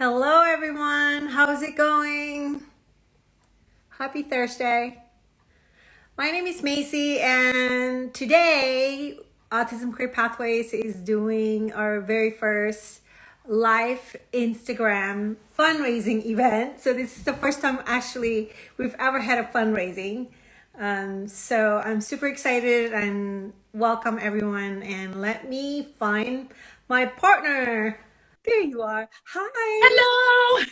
Hello, everyone. How's it going? Happy Thursday. My name is Maisie, and today Autism Career Pathways is doing our very first live Instagram fundraising event. So this is the first time actually we've ever had a fundraising. So I'm super excited and welcome everyone. And let me find my partner. There you are. Hi. Hello.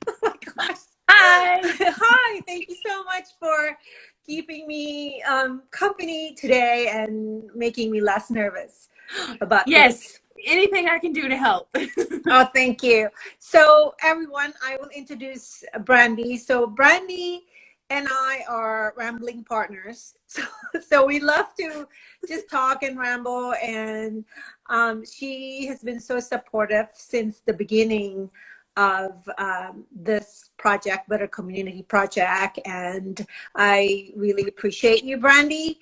Oh my gosh. Hi. Hi. Thank you so much for keeping me company today and making me less nervous about this. Yes, anything I can do to help. Oh, thank you. So, everyone, I will introduce Brandy. So, Brandy and I are rambling partners. So we love to just talk and ramble. And she has been so supportive since the beginning of this project, Better Community Project. And I really appreciate you, Brandy.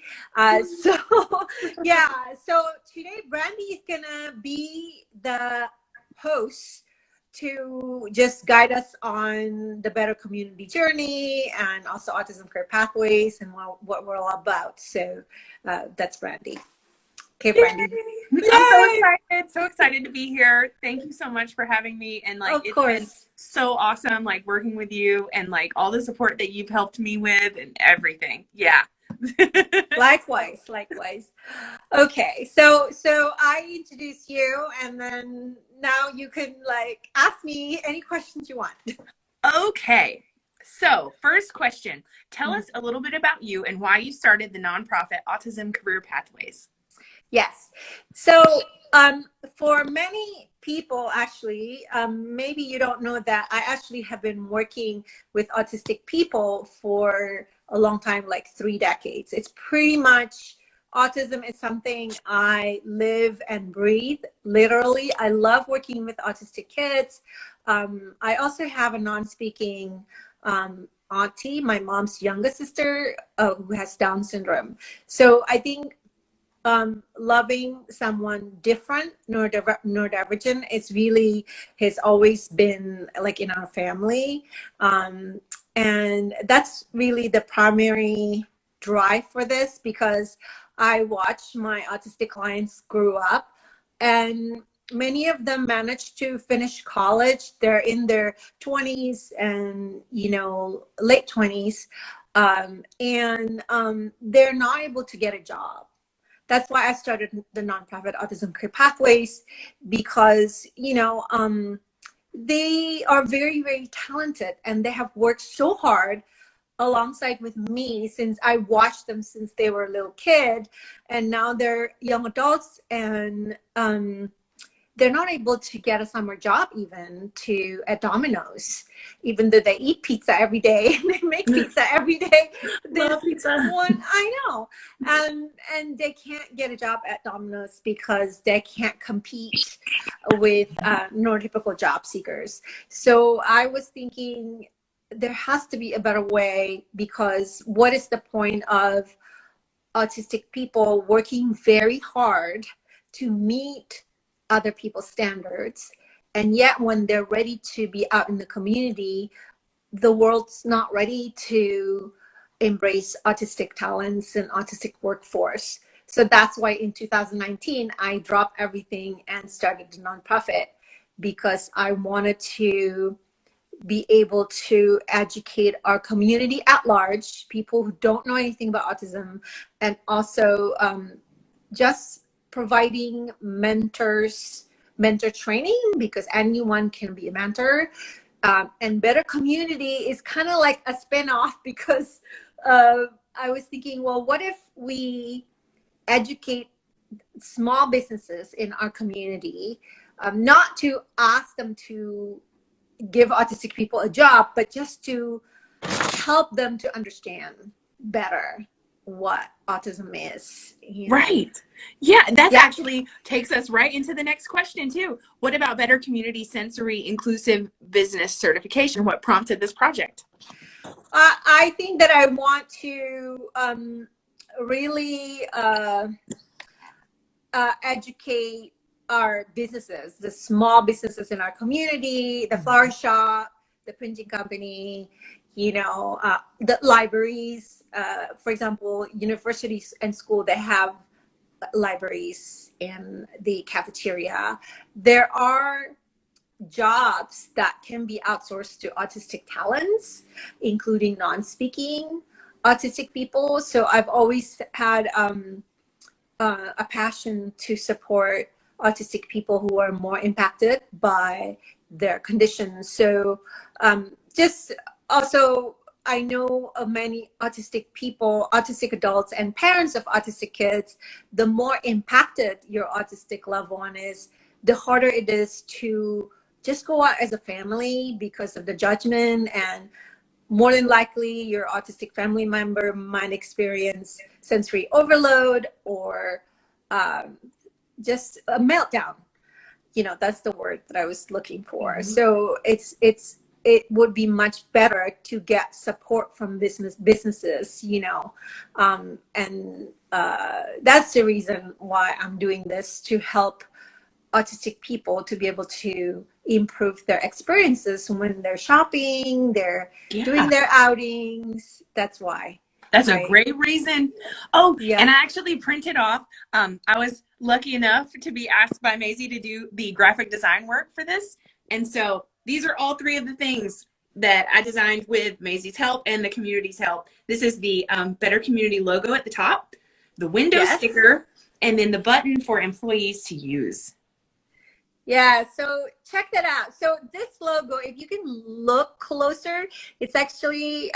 So, yeah, so today Brandy is going to be the host to just guide us on the Better Community journey and also Autism Career Pathways and what we're all about. So that's Brandy. Okay, Yay. Brandy. I'm Yay! so excited to be here. Thank you so much for having me. And Of it's been course. so awesome working with you and all the support that you've helped me with and everything. Yeah. Likewise, likewise. Okay, so I introduce you, and then now you can ask me any questions you want. Okay. So, first question. Tell us a little bit about you and why you started the nonprofit Autism Career Pathways. Yes. So for many people, actually, maybe you don't know that I actually have been working with autistic people for a long time, like 3 decades. It's pretty much autism is something I live and breathe, literally. I love working with autistic kids. I also have a non-speaking auntie, my mom's younger sister, who has Down syndrome. So I think loving someone different, neurodivergent, it's really has always been like in our family. And that's really the primary drive for this, because I watched my autistic clients grew up, and many of them managed to finish college. They're in their 20s and late 20s, and they're not able to get a job. That's why I started the nonprofit Autism Career Pathways, because they are very, very talented, and they have worked so hard alongside with me since I watched them since they were a little kid, and now they're young adults, and they're not able to get a summer job even at Domino's, even though they eat pizza every day and they make pizza every day. Love pizza. I know. And they can't get a job at Domino's because they can't compete with neurotypical job seekers. So I was thinking there has to be a better way, because what is the point of autistic people working very hard to meet other people's standards, and yet when they're ready to be out in the community, the world's not ready to embrace autistic talents and autistic workforce. So that's why in 2019 I dropped everything and started a nonprofit, because I wanted to be able to educate our community at large, people who don't know anything about autism, and also just providing mentor training, because anyone can be a mentor. And Better Community is kind of like a spinoff, because I was thinking, well, what if we educate small businesses in our community, not to ask them to give autistic people a job, but just to help them to understand better what autism is. Right. Yeah, that actually takes us right into the next question too. What about Better Community Sensory Inclusive Business Certification? What prompted this project? I think that I want to really educate our businesses, the small businesses in our community, the flower shop, the printing company, the libraries. For example, universities and school, they have libraries in the cafeteria. There are jobs that can be outsourced to autistic talents, including non-speaking autistic people. So I've always had a passion to support autistic people who are more impacted by their conditions. So just also, I know of many autistic people, autistic adults, and parents of autistic kids. The more impacted your autistic loved one is, the harder it is to just go out as a family because of the judgment, and more than likely your autistic family member might experience sensory overload or just a meltdown. That's the word that I was looking for. Mm-hmm. So it would be much better to get support from businesses, and that's the reason why I'm doing this, to help autistic people to be able to improve their experiences when they're shopping, they're doing their outings. That's why. That's a great reason. Oh, yeah. And I actually printed off. I was lucky enough to be asked by Maisie to do the graphic design work for this. And so these are all three of the things that I designed with Maisie's help and the community's help. This is the Better Community logo at the top, the window sticker, and then the button for employees to use. Yeah, so check that out. So this logo, if you can look closer, it's actually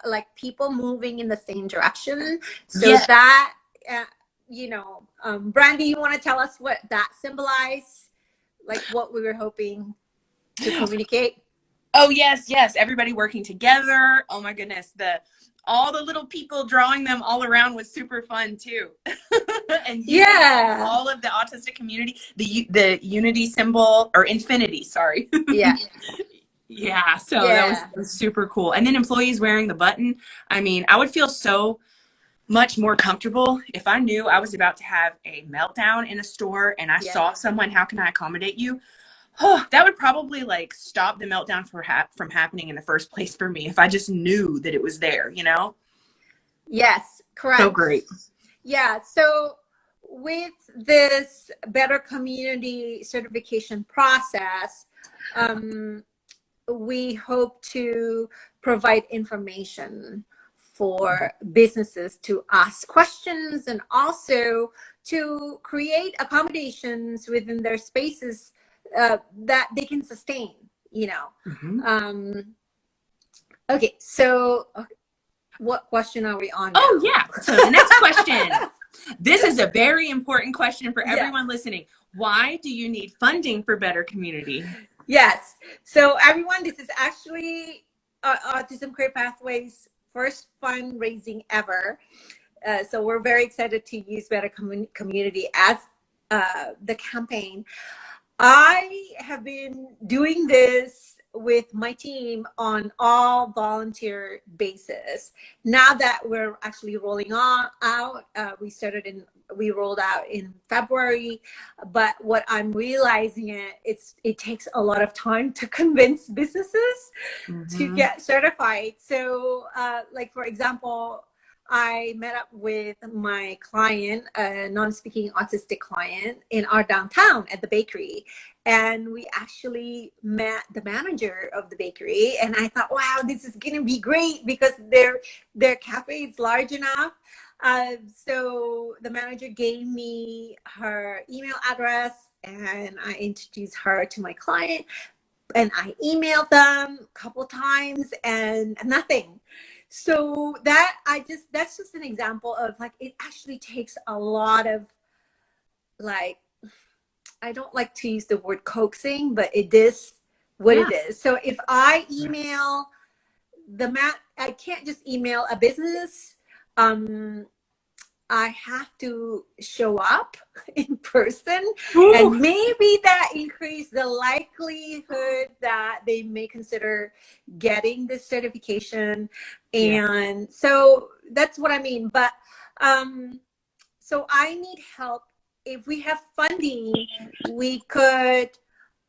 like people moving in the same direction. So that, Brandy, you want to tell us what that symbolizes? Like what we were hoping to communicate? Oh, yes. Everybody working together. Oh my goodness. All the little people, drawing them all around was super fun too. And all of the autistic community, the unity symbol, or infinity, sorry. Yeah. So that was super cool. And then employees wearing the button. I mean, I would feel so much more comfortable if I knew I was about to have a meltdown in a store and I saw someone, how can I accommodate you? Oh, that would probably stop the meltdown from happening in the first place for me if I just knew that it was there, Yes, correct. So great. Yeah. So with this Better Community certification process, we hope to provide information for businesses to ask questions and also to create accommodations within their spaces that they can sustain, Mm-hmm. Okay, so what question are we on now? Oh, yeah. So the next question. This is a very important question for everyone listening. Why do you need funding for Better Community? Yes. So everyone, this is actually Autism Career Pathways' first fundraising ever. So we're very excited to use Better Community as the campaign. I have been doing this with my team on all volunteer basis. Now that we're actually rolling out, we rolled out in February, but what I'm realizing it takes a lot of time to convince businesses to get certified. So like, for example, I met up with my client, a non-speaking autistic client, in our downtown at the bakery. And we actually met the manager of the bakery. And I thought, wow, this is going to be great because their cafe is large enough. So the manager gave me her email address and I introduced her to my client. And I emailed them a couple times and nothing. So that's just an example of it actually takes a lot of I don't like to use the word coaxing, but it is what it is. So if I email I can't just email a business. I have to show up in person. Ooh. And maybe that increase the likelihood that they may consider getting this certification. And so that's what I mean. But so I need help if we have funding, we could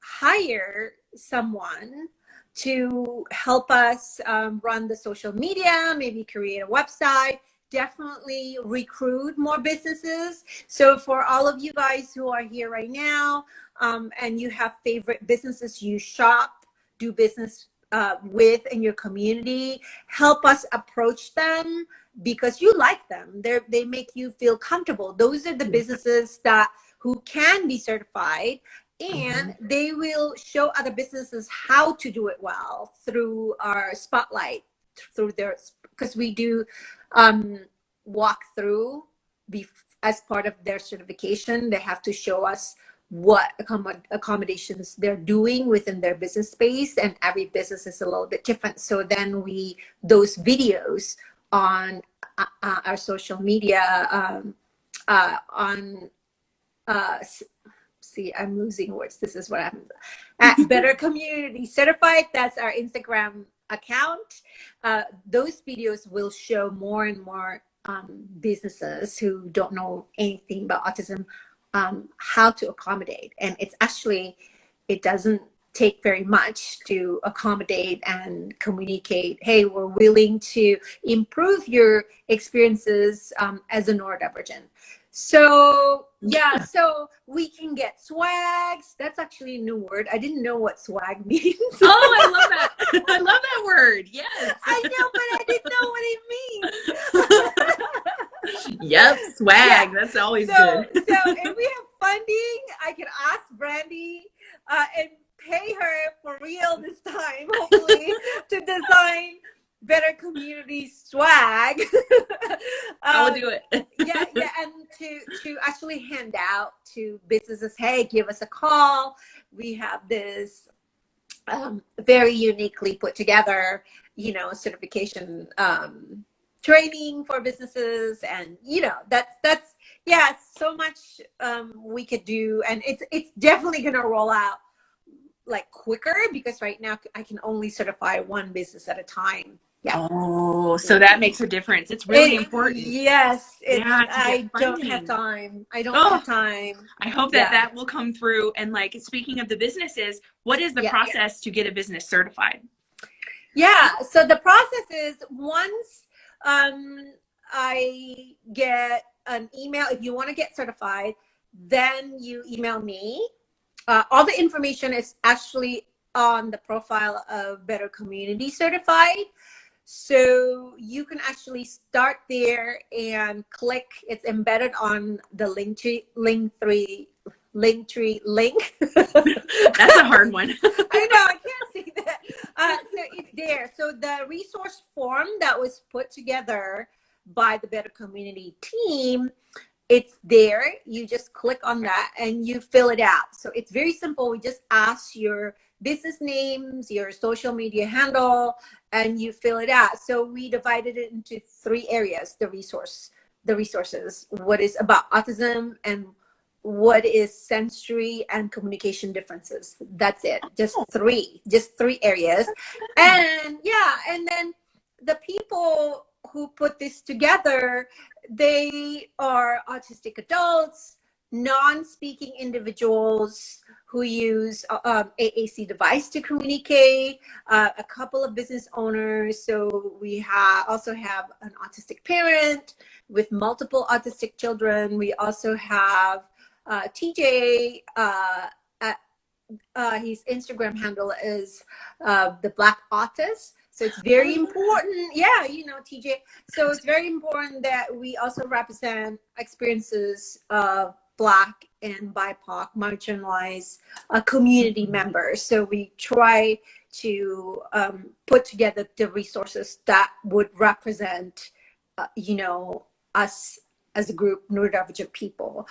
hire someone to help us run the social media, maybe create a website, definitely recruit more businesses. So for all of you guys who are here right now, and you have favorite businesses you shop, do business with in your community, help us approach them because you like them. They make you feel comfortable. Those are the businesses that who can be certified, and they will show other businesses how to do it well through our spotlight, through their, because we do walk through as part of their certification. They have to show us what accommodations they're doing within their business space, and every business is a little bit different. So then those videos on our social media see, I'm losing words. This is what happens. At Better Community Certified, that's our Instagram account. Those videos will show more and more businesses who don't know anything about autism how to accommodate. And it's actually, it doesn't take very much to accommodate and communicate, hey, we're willing to improve your experiences as a neurodivergent. So yeah, so we can get swags. That's actually a new word. I didn't know what swag means. Oh, I love that. I love that word. Yes. I know, but I didn't know what it means. Yep, swag. Yeah. That's always good. So if we have funding, I can ask Brandy and pay her for real this time, hopefully, to design Better Community swag. I'll do it. yeah, and to actually hand out to businesses, hey, give us a call. We have this very uniquely put together, certification training for businesses, and that's yeah, so much we could do, and it's definitely gonna roll out like quicker, because right now I can only certify one business at a time. Yeah. Oh, so that makes a difference. It's really important. Yes. I don't have time. I hope that will come through. And like, speaking of the businesses, what is the process to get a business certified? Yeah. So the process is, once I get an email, if you want to get certified, then you email me. All the information is actually on the profile of Better Community Certified. So you can actually start there and click. It's embedded on the Linktree link. That's a hard one. I know, I can't say that. So it's there. So the resource form that was put together by the Better Community team, it's there. You just click on that and you fill it out. So it's very simple. We just ask your business names, your social media handle, and you fill it out. So we divided it into 3 areas: the resources, what is about autism, and what is sensory and communication differences. That's it. Just 3 areas. And yeah, and then the people who put this together, they are autistic adults, non-speaking individuals who use AAC device to communicate, a couple of business owners. So we also have an autistic parent with multiple autistic children. We also have TJ, his Instagram handle is the Black Autist. So it's very important. Yeah, TJ. So it's very important that we also represent experiences of Black and BIPOC marginalized community members. So we try to put together the resources that would represent, us as a group, neurodivergent people.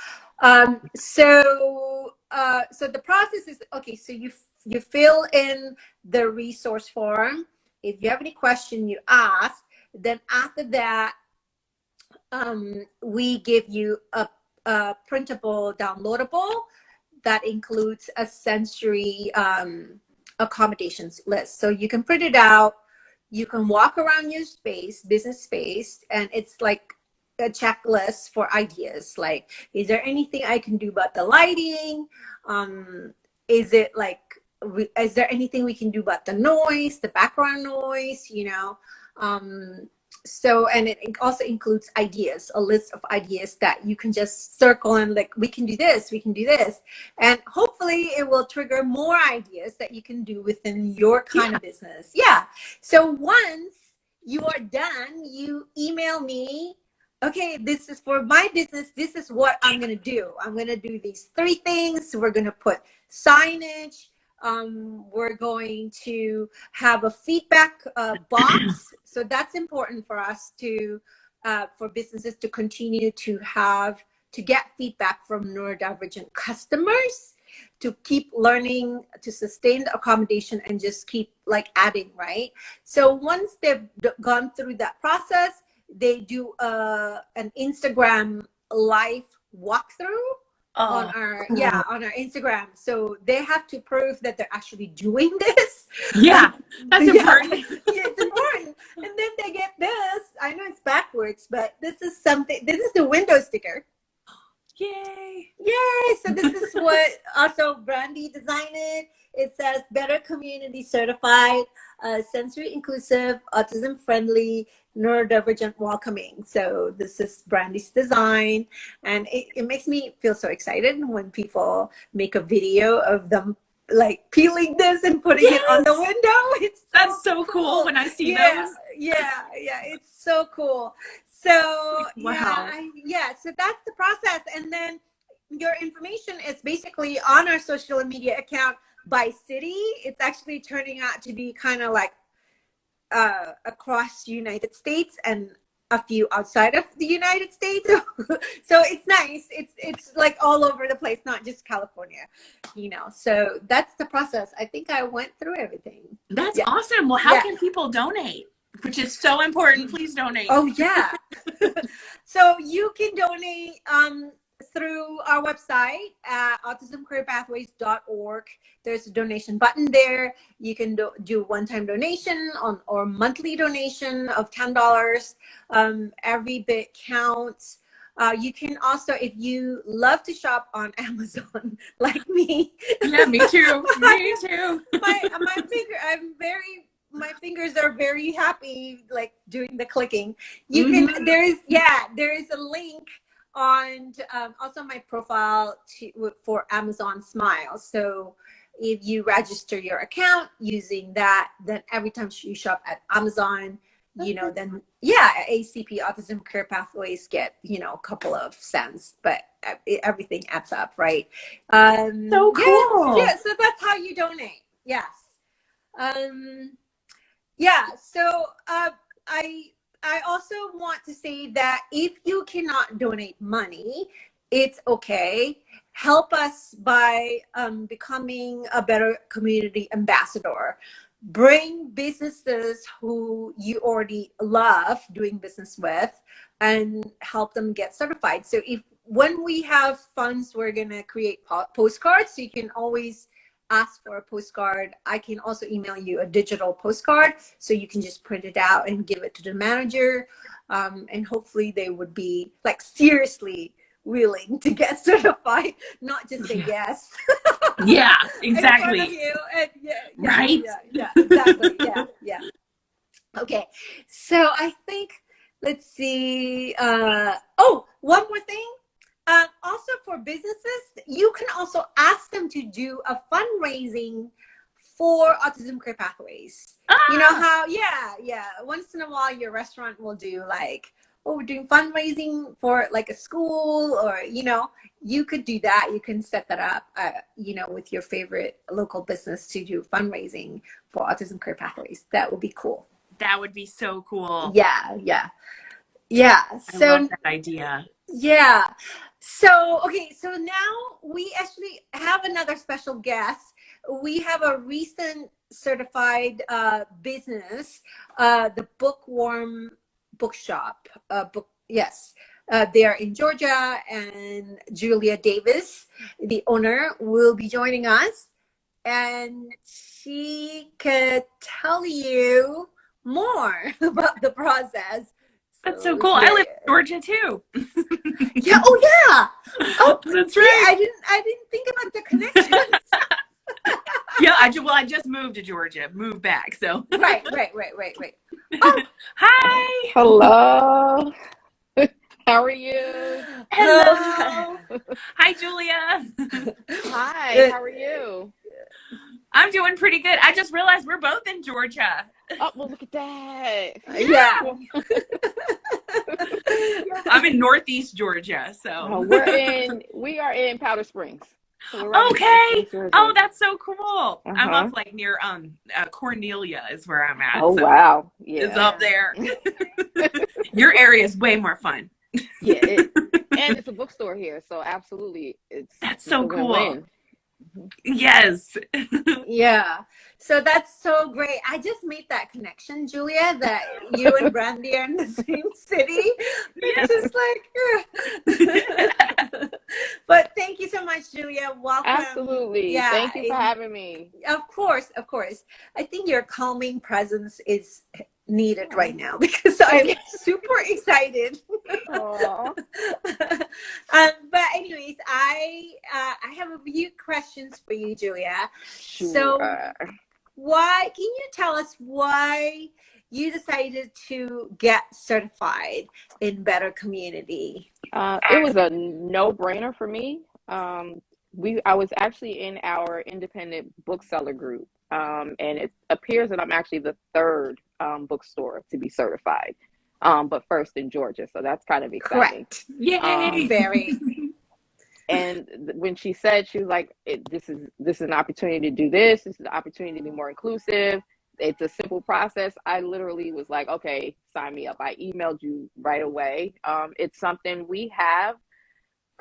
So the process is, okay, so you fill in the resource form. If you have any question, you ask. Then after that, we give you a printable, downloadable that includes a sensory accommodations list. So you can print it out. You can walk around your space, business space, and it's like a checklist for ideas. Like, is there anything I can do about the lighting? Is it like, is there anything we can do about the noise, the background noise, you know? So, and it also includes ideas, a list of ideas that you can just circle and like, we can do this, we can do this. And hopefully it will trigger more ideas that you can do within your kind of business. Yeah. So once you are done, you email me, okay, this is for my business. This is what I'm going to do. I'm going to do these 3 things. We're going to put signage. We're going to have a feedback box. So that's important for us to, for businesses to continue to get feedback from neurodivergent customers, to keep learning, to sustain the accommodation, and just keep like adding, right? So once they've gone through that process, they do an Instagram live walkthrough on our on our Instagram. So they have to prove that they're actually doing this. Yeah, that's important. Yeah, it's important. And then they get this. I know it's backwards, but this is something. This is the window sticker. Yay! Yay! So this is what also Brandy designed it. It says better community certified, sensory inclusive, autism friendly, neurodivergent welcoming. So this is Brandy's design, and it makes me feel so excited when people make a video of them like peeling this and putting it on the window. That's so cool when I see those. Yeah, it's so cool. So wow. So that's the process. And then your information is basically on our social media account by city. It's actually turning out to be kind of like across the United States and a few outside of the United States. So it's nice. It's like all over the place, not just California, you know. So that's the process. I think I went through everything. That's awesome. Well, how can people donate? Which is so important. Please donate. Oh, yeah. So you can donate through our website at autismcareerpathways.org. There's a donation button there. You can do one-time donation or monthly donation of $10. Every bit counts. You can also, if you love to shop on Amazon, like me. Yeah, me too. Me too. My fingers are very happy, like doing the clicking. You can, there is a link on also my profile for Amazon Smile. So if you register your account using that, then every time you shop at Amazon, you know, then ACP Autism Career Pathways get, you know, a couple of cents, but everything adds up, right? So cool. Yeah, so that's how you donate. Yes. So I also want to say that if you cannot donate money, it's okay. Help us by becoming a better community ambassador. Bring businesses who you already love doing business with and help them get certified. So when we have funds, we're going to create postcards. So you can always ask for a postcard. I can also email you a digital postcard, so you can just print it out and give it to the manager, and hopefully they would be like seriously willing to get certified, not just say yes. Yeah, exactly. Right. Yeah, exactly. Yeah. Okay, so I think, let's see. One more thing. Also for businesses, you can also ask them to do a fundraising for Autism Career Pathways. You know how, once in a while your restaurant will do like, we're doing fundraising for like a school, or, you know, you could do that. You can set that up, you know, with your favorite local business to do fundraising for Autism Career Pathways. That would be cool. That would be so cool. Yeah. I love that idea. Yeah. So, okay, so now we actually have another special guest. We have a recent certified business, the Bookworm Bookshop. They are in Georgia, and Julia Davis, the owner, will be joining us, and she could tell you more about the process. That's so cool. I live in Georgia too. Yeah. Oh yeah. Oh, that's right. I didn't think about the connection. Yeah, I just moved to Georgia, moved back, so. Right. Oh. Hi. Hello. How are you? Hello. Hi, Julia. Hi, how are you? I'm doing pretty good. I just realized we're both in Georgia. Oh, well, look at that. Yeah. I'm in Northeast Georgia, so. We are in Powder Springs. So okay. Oh, that's so cool. I'm up like near Cornelia is where I'm at. Oh, so wow. Yeah. It's up there. Your area is way more fun. Yeah. And it's a bookstore here, so absolutely. That's so cool. Win-win. Yes. Yeah. So that's so great. I just made that connection, Julia, that you and Brandy are in the same city. It's just like, but thank you so much, Julia. Welcome. Absolutely. Yeah, thank you for having me. Of course. I think your calming presence is needed right now because I'm super excited. But anyways, I have a few questions for you, Julia. Sure. So can you tell us why you decided to get certified in Better Community? It was a no-brainer for me. I was actually in our independent bookseller group, and it appears that I'm actually the third bookstore to be certified, but first in Georgia, so that's kind of exciting. Correct. Yay! Very. And when she said, she was like, this is an opportunity to do this. This is an opportunity to be more inclusive. It's a simple process. I literally was like, okay, sign me up. I emailed you right away. It's something we have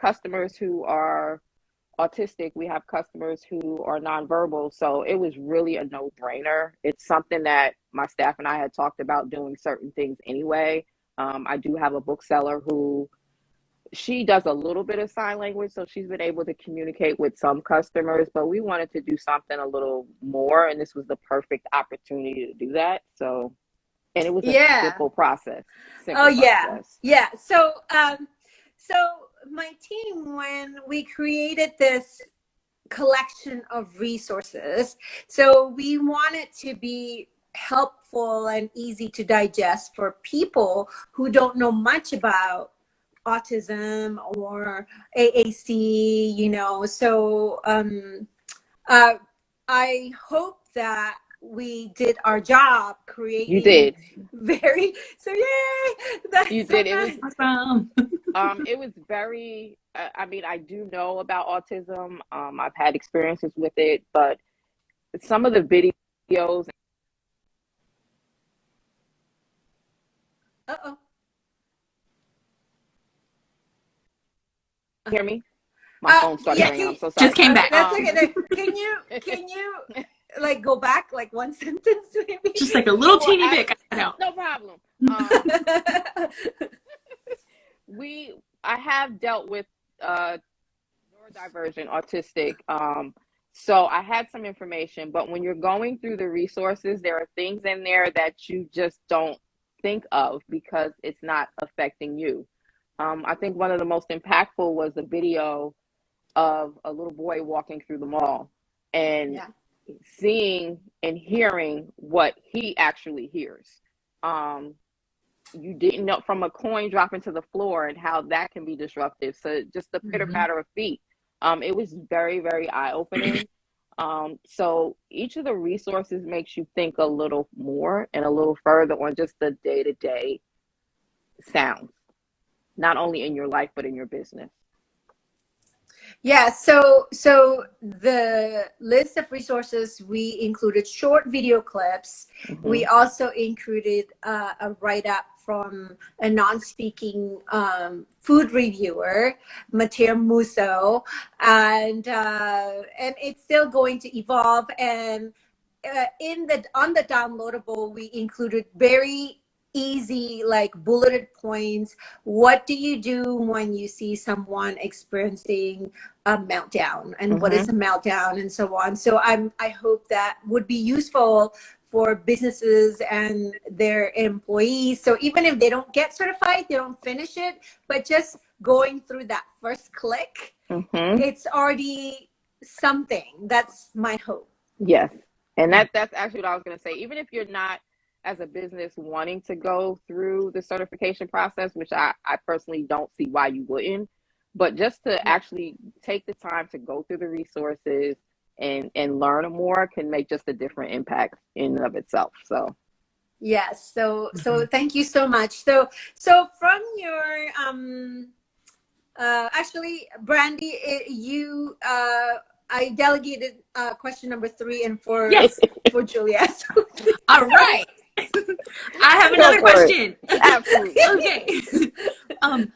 customers who are autistic. We have customers who are nonverbal. So it was really a no-brainer. It's something that my staff and I had talked about doing certain things anyway. I do have a bookseller who she does a little bit of sign language, so she's been able to communicate with some customers, but we wanted to do something a little more, and this was the perfect opportunity to do that. So, and it was a simple process. Yeah. So my team, when we created this collection of resources, so we want it to be helpful and easy to digest for people who don't know much about autism or AAC, so I hope that we did our job creating. You did. Yay! You did. It was awesome. It was very, I do know about autism. I've had experiences with it, but some of the videos. Uh-oh. Hear me? My phone started ringing. I'm so sorry. Just came back. That's okay. Can you like go back like one sentence maybe? Just like a little teeny bit. No problem. I have dealt with neurodivergent autistic. So I had some information, but when you're going through the resources, there are things in there that you just don't think of because it's not affecting you. I think one of the most impactful was a video of a little boy walking through the mall and seeing and hearing what he actually hears. You didn't know, from a coin dropping to the floor and how that can be disruptive. So just the pitter patter of feet. It was very, very eye-opening. So each of the resources makes you think a little more and a little further on just the day-to-day sounds, not only in your life, but in your business. Yeah, so the list of resources, we included short video clips. We also included a write-up from a non-speaking food reviewer, Matteo Musso, and it's still going to evolve. And on the downloadable, we included very easy, like bulleted points. What do you do when you see someone experiencing a meltdown, and what is a meltdown, and so on. So I hope that would be useful for businesses and their employees. So even if they don't get certified, they don't finish it, but just going through that first click, it's already something. That's my hope. Yes. And that's actually what I was going to say. Even if you're not, as a business, wanting to go through the certification process, which I personally don't see why you wouldn't, but just to actually take the time to go through the resources and learn more can make just a different impact in and of itself. So yes, so thank you so much. So from your actually, Brandy, you I delegated question number 3 and 4 for Julia. So all right. I have another question. Absolutely. Okay.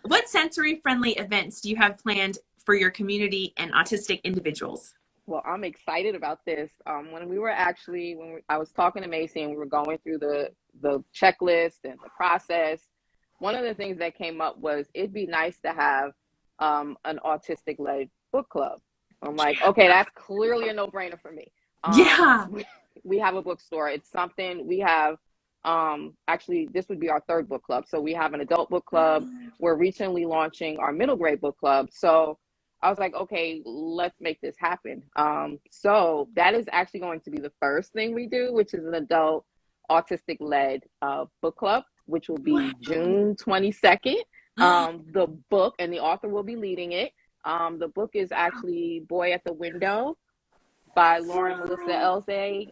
What sensory-friendly events do you have planned for your community and autistic individuals? Well, I'm excited about this. When I was talking to Maisie and we were going through the checklist and the process, one of the things that came up was it'd be nice to have an autistic-led book club. I'm like, okay, that's clearly a no-brainer for me. We have a bookstore. It's something we have. Actually, this would be our 3rd book club. So we have an adult book club. We're recently launching our middle grade book club. So I was like, okay, let's make this happen. So that is actually going to be the first thing we do, which is an adult autistic-led book club, which will be June 22nd. The book and the author will be leading it. The book is actually Boy at the Window by Lauren Melissa Elze.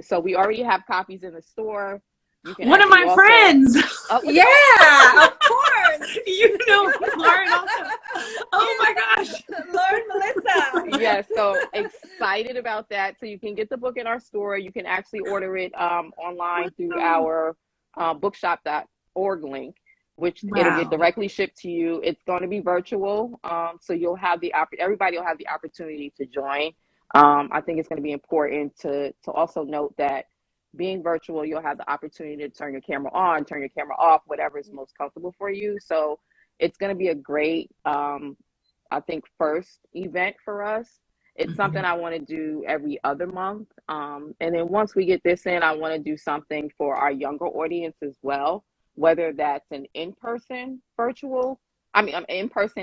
So we already have copies in the store. You can one of my friends. Oh, yeah, of course. You know Lauren also. Oh my gosh. Lauren Melissa. Yeah, so excited about that. So you can get the book in our store. You can actually order it online through our bookshop.org link, which it'll get directly shipped to you. It's going to be virtual. So you'll have everybody will have the opportunity to join. I think it's going to be important to also note that being virtual, you'll have the opportunity to turn your camera on, turn your camera off, whatever is most comfortable for you. So it's going to be a great, I think, first event for us. It's something I want to do every other month. And then once we get this in, I want to do something for our younger audience as well, whether that's an in-person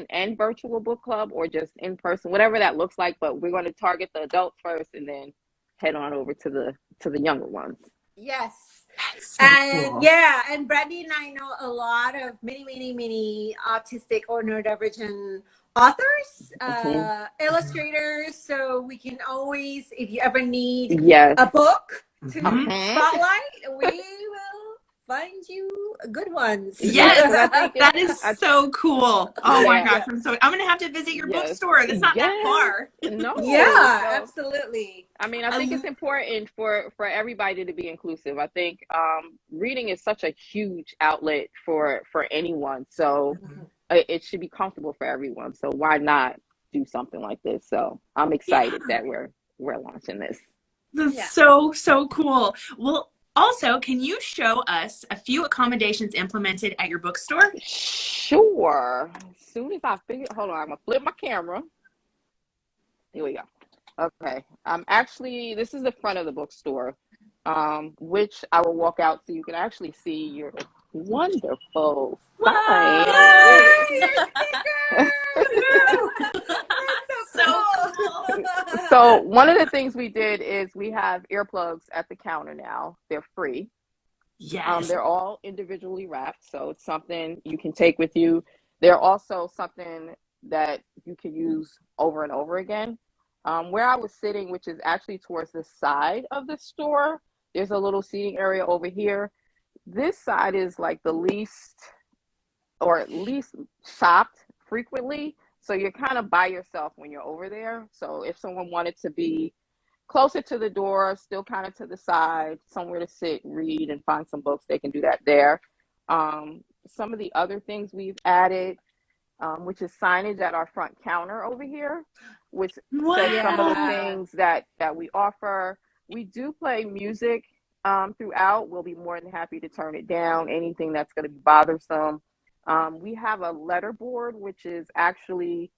and virtual book club, or just in person, whatever that looks like. But we're going to target the adults first and then head on over to the younger ones. Yes. So cool. And Brandy and I know a lot of many autistic or neurodivergent authors, illustrators, so we can always, if you ever need a book to spotlight, we will find you good ones. Yes, that is so cool. Oh my gosh, I'm gonna have to visit your bookstore. It's not that far. No. Absolutely. I mean, I think it's important for everybody to be inclusive. I think reading is such a huge outlet for anyone. So it should be comfortable for everyone. So why not do something like this? So I'm excited that we're launching this. That's so cool. Well, also, can you show us a few accommodations implemented at your bookstore? Sure. As soon as I hold on, I'm gonna flip my camera. Here we go. Okay. This is the front of the bookstore, which I will walk out so you can actually see your wonderful sign. So cool. So one of the things we did is we have earplugs at the counter now. They're free. Yes. They're all individually wrapped, so it's something you can take with you. They're also something that you can use over and over again. Where I was sitting, which is actually towards the side of the store, there's a little seating area over here. This side is like the least, or at least shopped frequently. So you're kind of by yourself when you're over there. So if someone wanted to be closer to the door, still kind of to the side, somewhere to sit, read, and find some books, they can do that there. Some of the other things we've added, which is signage at our front counter over here, which says some of the things that we offer. We do play music throughout. We'll be more than happy to turn it down, anything that's going to be bothersome. We have a letter board, which is actually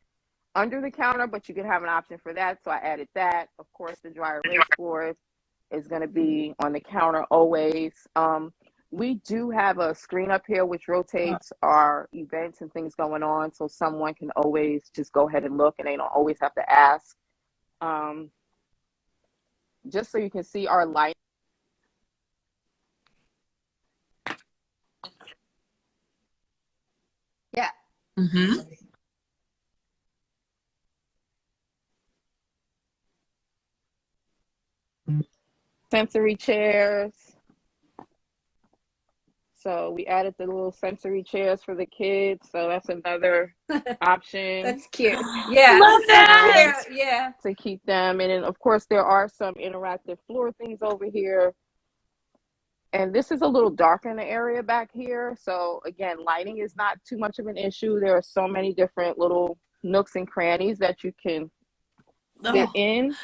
under the counter, but you can have an option for that. So I added that. Of course, the dry erase board is going to be on the counter always. We do have a screen up here which rotates our events and things going on, so someone can always just go ahead and look, and they don't always have to ask. Just so you can see our light. Yeah. Mm-hmm. Sensory chairs. So we added the little sensory chairs for the kids. So that's another option. That's cute. Yeah. Love that. Yeah. To keep them. And then, of course, there are some interactive floor things over here. And this is a little darker in the area back here. So, again, lighting is not too much of an issue. There are so many different little nooks and crannies that you can sit in.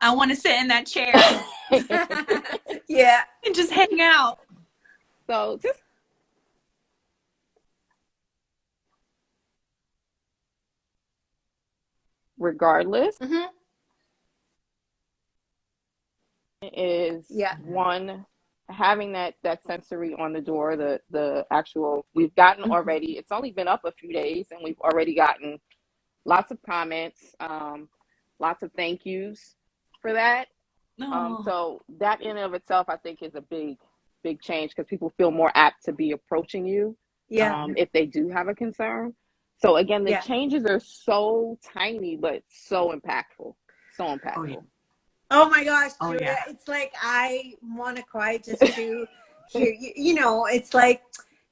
I want to sit in that chair. Yeah. And just hang out. So just regardless, is one, having that sensory on the door, the actual, we've gotten already, it's only been up a few days, and we've already gotten lots of comments, lots of thank yous for that. So that in and of itself, I think, is a big change, because people feel more apt to be approaching you if they do have a concern. So again, the changes are so tiny, but so impactful. So impactful. Oh my gosh, Julia, it's like I want to cry just to hear you. You know, it's like,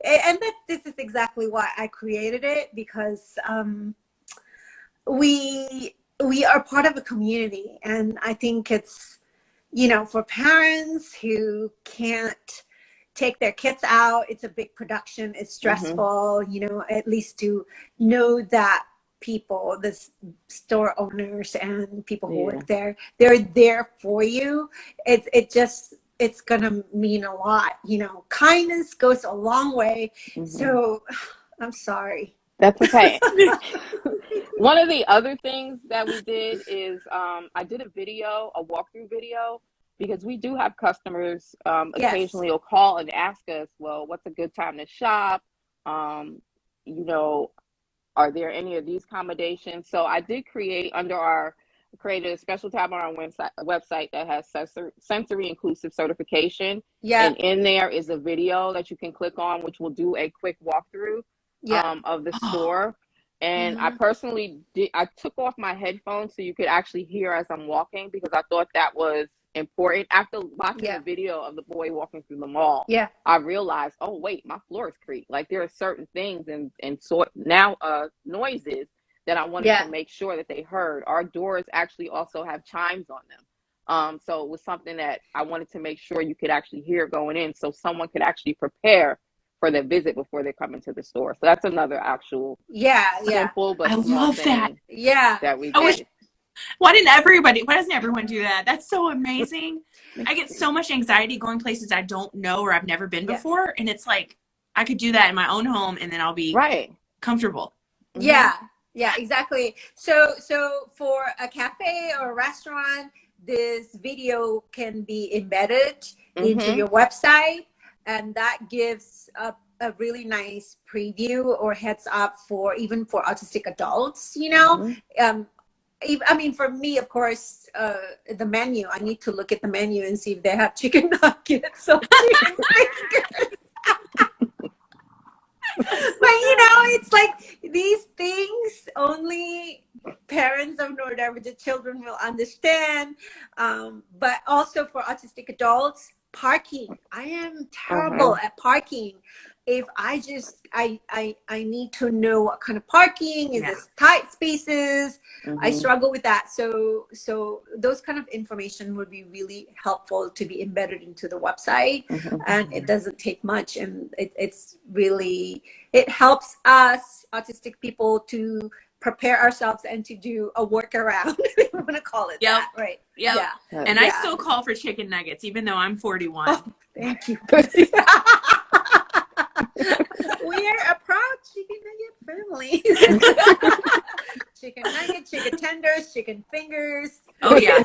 and this is exactly why I created it, because we are part of a community, and I think it's, you know, for parents who can't take their kids out, it's a big production, it's stressful, you know, at least to know that people, the store owners and people who work there, they're there for you. It's gonna mean a lot, you know. Kindness goes a long way. So I'm sorry. That's okay. One of the other things that we did is I did a walkthrough video, because we do have customers occasionally will call and ask us, well, what's a good time to shop? You know, are there any of these accommodations? So I did created a special tab on our website that has sensory inclusive certification. And in there is a video that you can click on, which will do a quick walkthrough of the store. And I personally I took off my headphones so you could actually hear as I'm walking, because I thought that was important. After watching the video of the boy walking through the mall, I realized, oh wait, my floors creak. Like, there are certain things and noises that I wanted to make sure that they heard. Our doors actually also have chimes on them. So it was something that I wanted to make sure you could actually hear going in, so someone could actually prepare for their visit before they come into the store. So that's another actual simple but small thing that we did. Why doesn't everyone do that? That's so amazing. I get so much anxiety going places I don't know or I've never been before. And it's like, I could do that in my own home, and then I'll be comfortable. Yeah, exactly. So for a cafe or a restaurant, this video can be embedded into your website, and that gives a really nice preview or heads up for autistic adults, you know. I mean, for me, of course, the menu, I need to look at the menu and see if they have chicken nuggets or chicken fingers. But, you know, it's like these things only parents of neurodivergent children will understand. But also for autistic adults, parking. I am terrible at parking. If I need to know what kind of parking is, this tight spaces. I struggle with that. So those kind of information would be really helpful to be embedded into the website, and it doesn't take much, and it helps us autistic people to prepare ourselves and to do a workaround. If we want to call it that, right? Yeah. And I still call for chicken nuggets, even though I'm 41. Oh, thank you. We are a proud chicken nugget family. Chicken nuggets, chicken tenders, chicken fingers. Oh yeah. And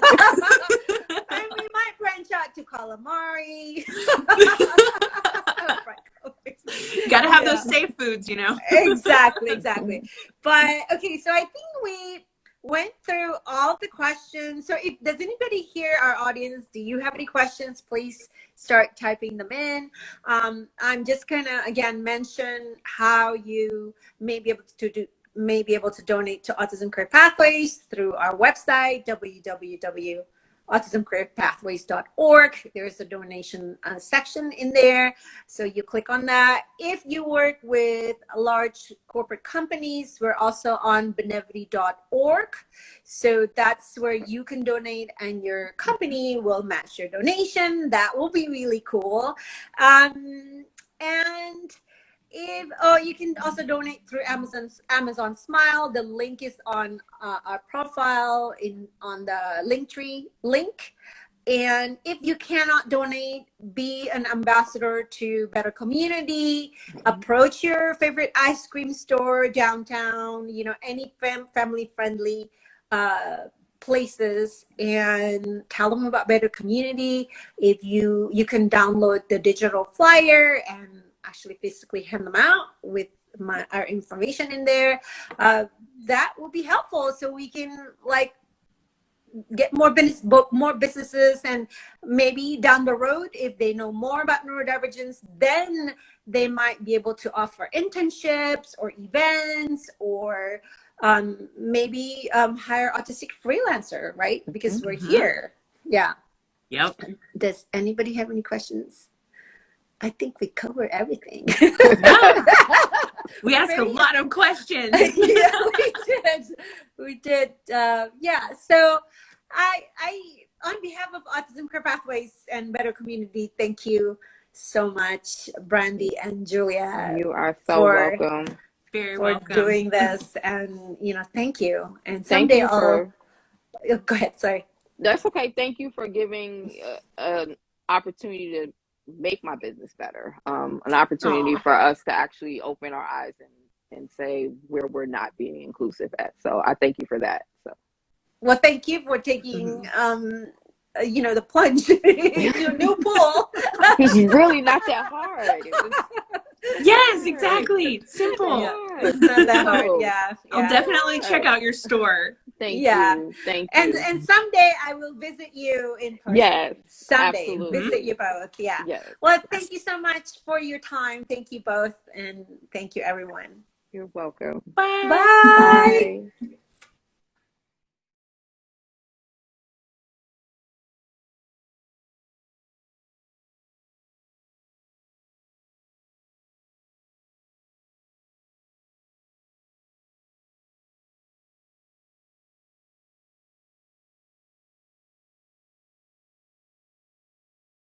we might branch out to calamari. Gotta have those safe foods, you know. Exactly. But okay, so I think we went through all the questions. So if does anybody here, our audience, do you have any questions? Please start typing them in. I'm just gonna again mention how you may be able to donate to Autism Career Pathways through our website, www.autismcareerpathways.org. There's a donation section in there. So you click on that. If you work with large corporate companies, we're also on benevity.org. So that's where you can donate and your company will match your donation. That will be really cool. And you can also donate through Amazon Smile. The link is on our profile on the Linktree link. And if you cannot donate, be an ambassador to Better Community. Approach your favorite ice cream store downtown. Any family friendly places, and tell them about Better Community. If you can download the digital flyer and actually physically hand them out with our information in there, that will be helpful, so we can get more businesses, and maybe down the road, if they know more about neurodivergence, then they might be able to offer internships or events, or maybe hire autistic freelancer, right? Because we're here. Yeah. Yep. Does anybody have any questions? I think we covered everything. We asked a lot of questions. Yeah, we did. Yeah. So I, on behalf of Autism Career Pathways and Better Community, thank you so much, Brandy and Julia. You are so welcome. Very for welcome. doing this, and thank you. And Thank someday you go ahead. Sorry. That's okay. Thank you for giving an opportunity to make my business better. An opportunity for us to actually open our eyes and say where we're not being inclusive at. So I thank you for that. So, well, thank you for taking the plunge into a new pool. It's really not that hard. Yes, exactly. Simple. Yeah. It's not that hard. Yeah. I'll definitely check out your store. Thank you. And someday I will visit you in person. Yes. Someday. Absolutely. Visit you both. Yeah. Yes. Well, thank you so much for your time. Thank you both. And thank you, everyone. You're welcome. Bye. Bye. Bye.